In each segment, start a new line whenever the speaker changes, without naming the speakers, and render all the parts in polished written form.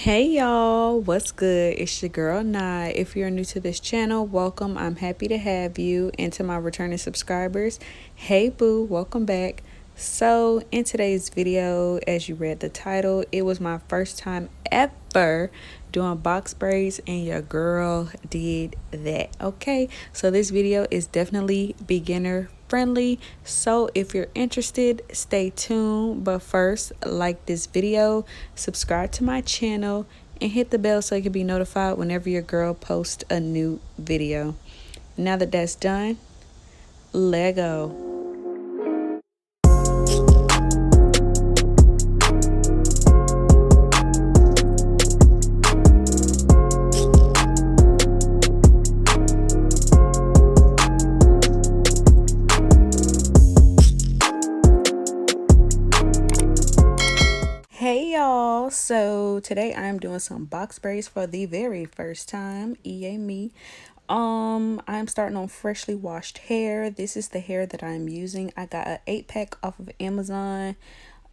Hey y'all, what's good? It's your girl Nye. If you're new to this channel, welcome. I'm happy to have you. And to my returning subscribers, hey boo, welcome back. So in today's video, as you read the title, it was my first time ever doing box braids and your girl did that. Okay, so this video is definitely beginner friendly, so if you're interested, stay tuned. But first, like this video, subscribe to my channel, and hit the bell so you can be notified whenever your girl posts a new video. Now that that's done, let go. Hey y'all, so today I'm doing some box braids for the very first time. Yay me. I'm starting on freshly washed hair. This is the hair that I'm using. I got an 8-pack off of Amazon.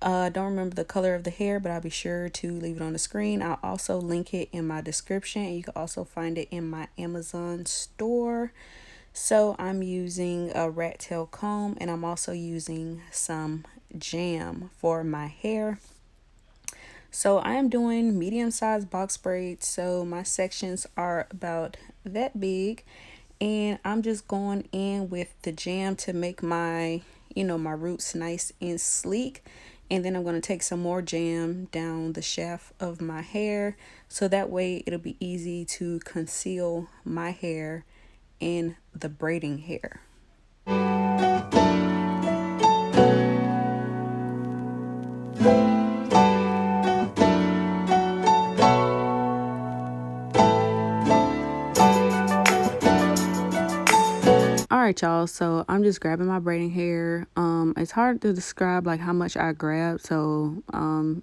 Don't remember the color of the hair, but I'll be sure to leave it on the screen. I'll also link it in my description, and you can also find it in my Amazon store. So I'm using a rat tail comb, and I'm also using some jam for my hair. So I am doing medium-sized box braids, so my sections are about that big, and I'm just going in with the jam to make my my roots nice and sleek. And then I'm going to take some more jam down the shaft of my hair, so that way it'll be easy to conceal my hair in the braiding hair. Alright y'all, so I'm just grabbing my braiding hair. It's hard to describe like how much I grabbed, so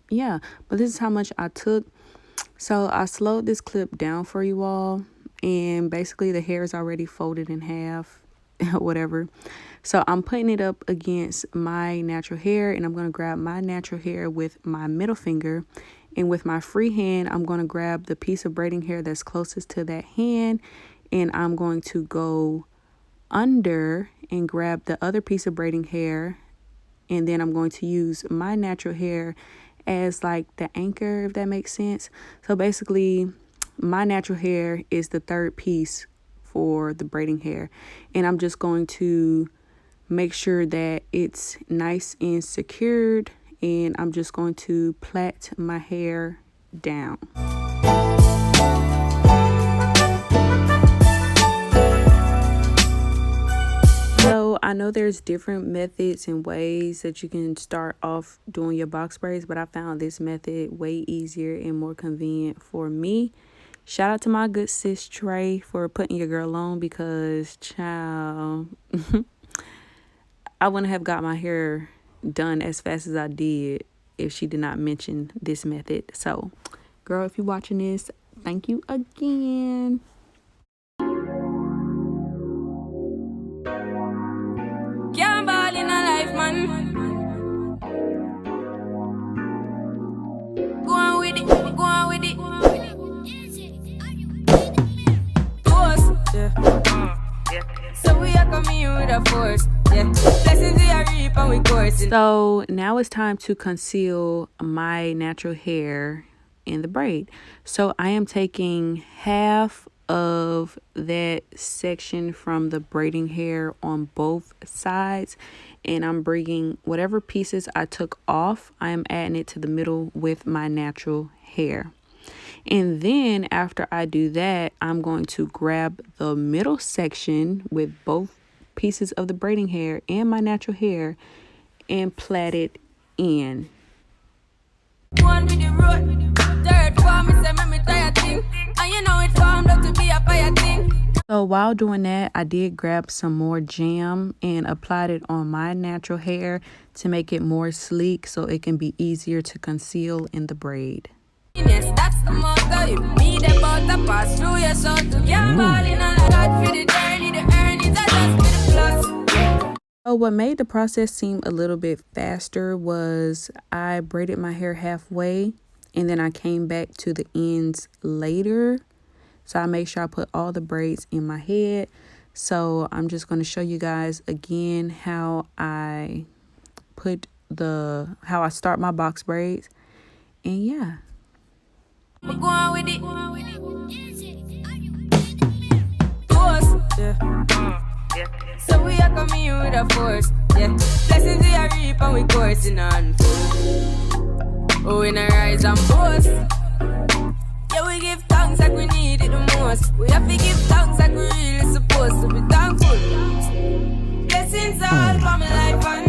yeah, but this is how much I took. So I slowed this clip down for you all, and basically the hair is already folded in half whatever. So I'm putting it up against my natural hair, and I'm going to grab my natural hair with my middle finger, and with my free hand I'm going to grab the piece of braiding hair that's closest to that hand, and I'm going to go under and grab the other piece of braiding hair, and then I'm going to use my natural hair as like the anchor, if that makes sense. So basically my natural hair is the third piece for the braiding hair, and I'm just going to make sure that it's nice and secured, and I'm just going to plait my hair down. So I know there's different methods and ways that you can start off doing your box braids, but I found this method way easier and more convenient for me. Shout out to my good sis Trey for putting your girl on, because child, I wouldn't have got my hair done as fast as I did if she did not mention this method. So girl, if you're watching this, thank you again.
Can't ball in a life, man. Go on with it, go on with it. Force, yeah. So we are coming with a force, yeah. Blessings we are reap and we coursing.
So now it's time to conceal my natural hair in the braid. So I am taking half of that section from the braiding hair on both sides, and I'm bringing whatever pieces I took off, I am adding it to the middle with my natural hair. And then after I do that, I'm going to grab the middle section with both pieces of the braiding hair and my natural hair and plait it in.
One with the road, third form, me say me tired thing, and you know it formed up to be a fire thing.
So while doing that, I did grab some more jam and applied it on my natural hair to make it more sleek, so it can be easier to conceal in the braid.
Yes, that's the motto. You need about to pass through your soul to can't ball in a God for the journey, the earnings are just for the plus.
So what made the process seem a little bit faster was I braided my hair halfway, and then I came back to the ends later. So I make sure I put all the braids in my head. So I'm just going to show you guys again how I start my box braids. And yeah.
We're going with it. Force, yeah. So we are coming in with a force, yeah. Blessings we are reap and we coursing on full. Oh, we in a rise and boast. Yeah, we give thanks like we need it the most. We have to give thanks like we really supposed to be thankful. Blessings all for my life and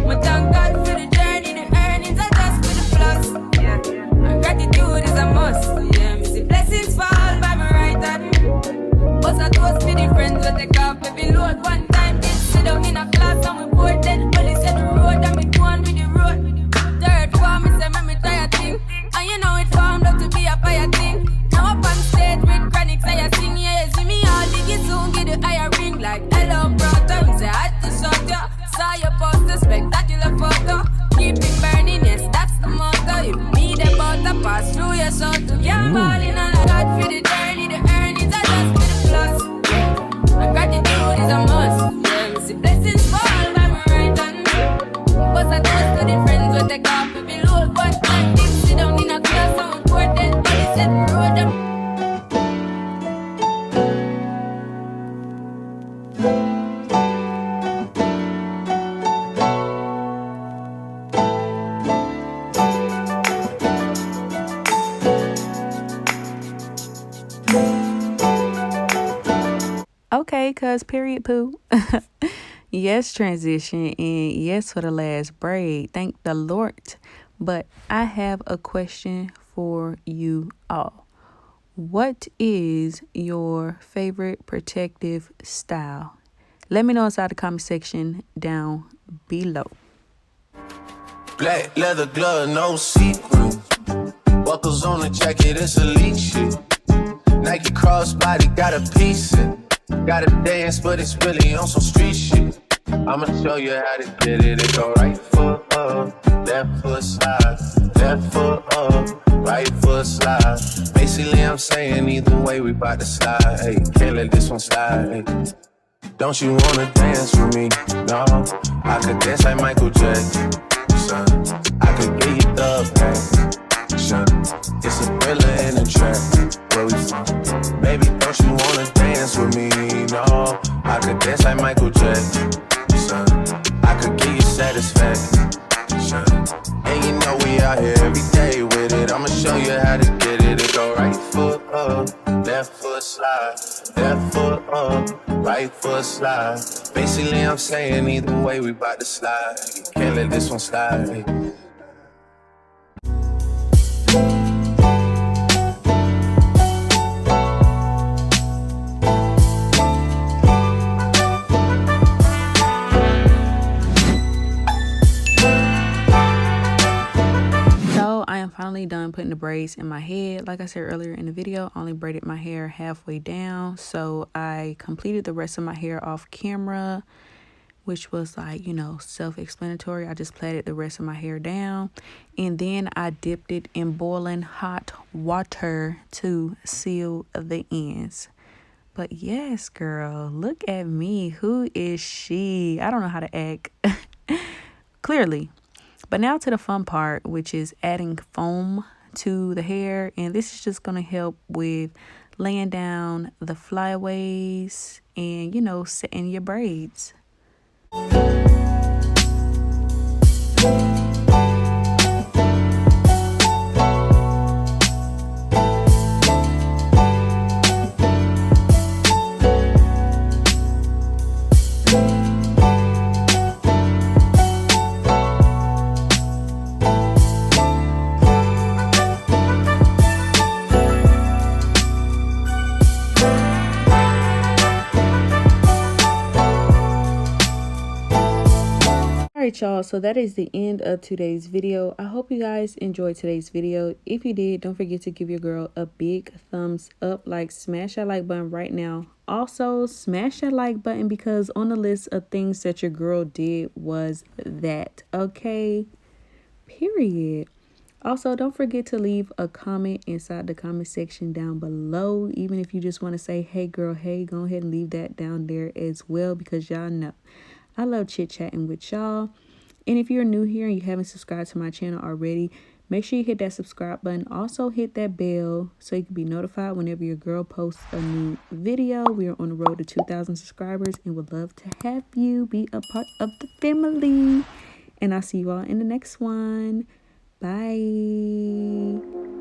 my thank God for the journey, the earnings are just for the plus. Yeah, and gratitude is a must. Yeah, me see blessings fall by my right hand. But I toast for the friends we take off every load. One time kids sit down in a class and we board dead. Police said the road and we go on with the road. Third form, me say me try a thing. And you know it formed up to be a fire thing. Now up on stage with chronics I sing. Yeah, you see me all diggy soon get the higher ring. Like hello brother, me say I had to shut ya. Saw your poster, spectacular photo. Keep it burning, yes, that's the motto. If me the butter pass through your soul to get balling. And I got for the journey, the earnings are just for the plus. And gratitude is a must. Yeah, me see blessings fall by my right hand. But I toast to the friends we take off every load. But time kids sit down in a class and we pour dead. But they said the road them.
Okay, cuz period poo. Yes, transition, and yes for the last braid. Thank the Lord. But I have a question for you all. What is your favorite protective style? Let me know inside the comment section down below.
Black leather glove, no see-through. Buckles on the jacket, it's elite shit. Nike crossbody, got a piece in. Gotta dance, but it's really on some street shit. I'ma show you how to get it. It go right foot up, left foot slide. Left foot up, right foot slide. Basically, I'm saying either way, we bout to slide. Hey, can't let this one slide. Hey. Don't you wanna dance with me? No, I could dance like Michael Jackson. I could get you the passion. It's a thriller in the track. Where we from? Baby, don't you wanna dance with me? No, I could dance like Michael Jackson. I could give you satisfaction. And you know we out here every day with it. I'ma show you how to get it. It go right foot up, left foot slide. Left foot up, right foot slide. Basically, I'm saying either way, we bout to slide. Can't let this one slide.
Finally done putting the braids in my head. Like I said earlier in the video, I only braided my hair halfway down, so I completed the rest of my hair off camera, which was like, you know, self-explanatory. I just plaited the rest of my hair down, and then I dipped it in boiling hot water to seal the ends. But yes, girl, look at me. Who is she? I don't know how to act. Clearly. But now to the fun part, which is adding foam to the hair. And this is just going to help with laying down the flyaways and, you know, setting your braids. Alright y'all, so that is the end of today's video. I hope you guys enjoyed today's video. If you did, don't forget to give your girl a big thumbs up. Like, smash that like button right now. Also, smash that like button because on the list of things that your girl did was that, okay? Period. Also, don't forget to leave a comment inside the comment section down below. Even if you just want to say, hey girl, hey, go ahead and leave that down there as well, because y'all know I love chit-chatting with y'all. And if you're new here and you haven't subscribed to my channel already, make sure you hit that subscribe button. Also hit that bell so you can be notified whenever your girl posts a new video. We are on the road to 2,000 subscribers and would love to have you be a part of the family. And I'll see you all in the next one. Bye.